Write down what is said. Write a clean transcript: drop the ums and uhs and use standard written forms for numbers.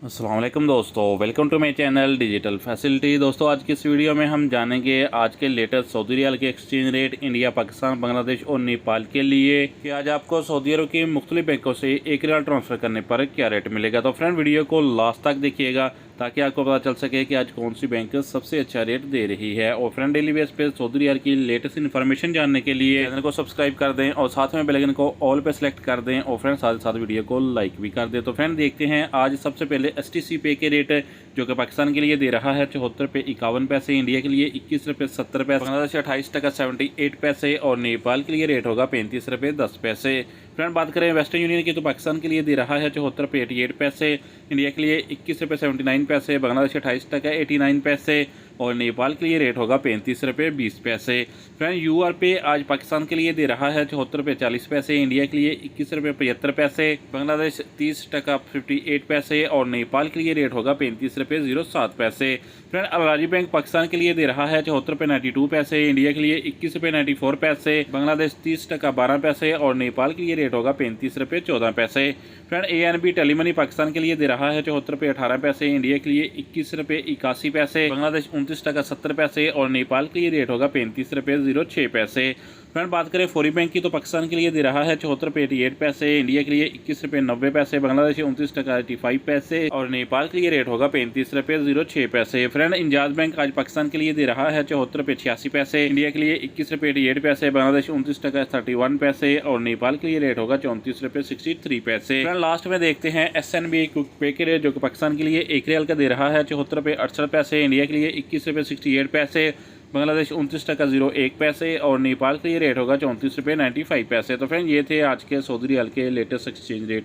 अस्सलाम वालेकुम दोस्तों, welcome to my channel digital facility. दोस्तों आज की इस वीडियो में हम जानेंगे आज के लेटेस्ट सऊदी रियाल के exchange rate India, Pakistan, Bangladesh और नेपाल के लिए कि आज आपको सऊदी अरब की मुख्तलिफ बैंकों से एक रियाल ट्रांसफ़र करने पर क्या रेट मिलेगा। तो फ्रेंड वीडियो को लास्ट तक देखिएगा ताकि आपको पता चल सके कि आज कौन सी बैंक सबसे अच्छा रेट दे रही है। और फ्रेंड डेली बेस पे सऊदी रियाल की लेटेस्ट इन्फॉर्मेशन जानने के लिए चैनल को सब्सक्राइब कर दें और साथ में बेल आइकन को ऑल पे सेलेक्ट कर दें और फ्रेंड साथ साथ वीडियो को लाइक भी कर दें। तो फ्रेंड देखते हैं आज सबसे पहले STC पे के रेट जो कि पाकिस्तान के लिए दे रहा है 74 रुपये 51 पैसे, इंडिया के लिए 21 रुपये 70 पैसे, बांग्लादेश 28 टका 78 पैसे और नेपाल के लिए रेट होगा 35 रुपये 10 पैसे। फ्रेंड बात करें वेस्टर्न यूनियन की तो पाकिस्तान के लिए दे रहा है 74 रुपये 88 पैसे, इंडिया के लिए 21 रुपये 79 पैसे, बांग्लादेश 28 टका 89 पैसे और नेपाल के लिए रेट होगा 35 रुपये 20 पैसे। फ्रेंड UR पे आज पाकिस्तान के लिए दे रहा है 74 रुपये 40 पैसे, इंडिया के लिए 21 रुपये 75 पैसे, बांग्लादेश 30 टका 58 पैसे और नेपाल के लिए रेट होगा 35 रुपये 07 पैसे। फ्रेंड अल राजी बैंक पाकिस्तान के लिए दे रहा है 74 रुपये 92 पैसे, इंडिया के लिए 21 रुपये 94 पैसे, बांग्लादेश 30 टका 12 पैसे और नेपाल के लिए रेट होगा 35 रुपये 14 पैसे। फ्रेंड ANB टेलीमनी पाकिस्तान के लिए दे रहा है 74 रुपये 18 पैसे, इंडिया के लिए 21 रुपये 81 पैसे, बांग्लादेश 29 टका 70 पैसे और नेपाल के लिए रेट होगा 35 रुपये 06 पैसे। फ्रेंड बात करें फौरी बैंक की तो पाकिस्तान के लिए दे रहा है 74 रुपये 88 पैसे, इंडिया के लिए 21 रुपये 90 पैसे, बांग्लादेश 29 टका 85 पैसे और नेपाल के लिए रेट होगा 35 रुपये 06 पैसे। फ्रेंड इंजाज बैंक आज पाकिस्तान के लिए दे रहा है 74 रुपये 86 पैसे, इंडिया के लिए 21 रुपये 88 पैसे, बांग्लादेश 29 टका 31 पैसे और नेपाल के लिए रेट होगा 34 रुपये 63 पैसे। फ्रेंड लास्ट में देखते हैं SNB क्विक पे के रेट जो कि पाकिस्तान के लिए एक रियाल का दे रहा है 74 रुपये 68 पैसे, इंडिया के लिए 21 रुपये 68 पैसे, बांग्लादेश 29 टका 01 पैसे और नेपाल के लिए रेट होगा 34 रुपये 95 पैसे। तो फ्रेंड ये थे आज के सऊदी रियाल के लेटेस्ट एक्सचेंज रेट।